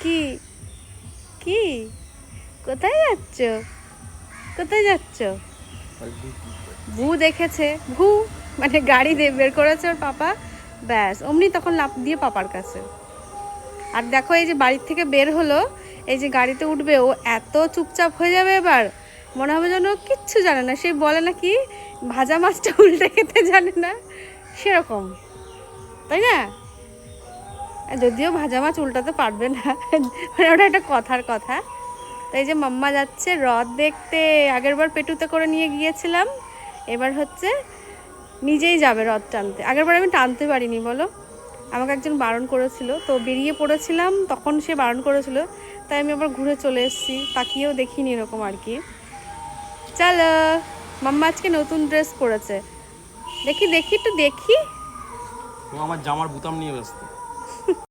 কি কি কোথায় যাচ্ছ? কোথায় যাচ্ছ? ভূ দেখেছে, ভূ মানে গাড়ি বের করেছে ওর পাপা, ব্যাস অমনি তখন লাফ দিয়ে পাপার কাছে। আর দেখো এই যে বাড়ির থেকে বের হলো, এই যে গাড়িতে উঠবে, ও এত চুপচাপ হয়ে যাবে এবার, মনে হবে যেন কিচ্ছু জানে না। সেই বলে না কি ভাজা মাছটা উল্টে খেতে জানে না, সেরকম, তাই না? যদিও ভাজা মাছ উল্টাতে পারবে না, মানে ওটা একটা কথার কথা। তাই যে মাম্মা যাচ্ছে হ্রদ দেখতে, আগেরবার পেটুতে করে নিয়ে গিয়েছিলাম, এবার হচ্ছে নিজেই যাবে হ্রদ টানতে। আগেরবার আমি টানতে পারিনি বলো, আমাকে একজন বারণ করেছিল, তো বেরিয়ে পড়েছিলাম, তখন সে বারণ করেছিল, তাই আমি আবার ঘুরে চলে এসেছি, তাকিয়েও দেখিনি এরকম আর কি। চলো, মাম্মা আজকে নতুন ড্রেস পরেছে, দেখি দেখি একটু দেখি। ও আমার জামার বোতাম নিয়ে ব্যস্ত।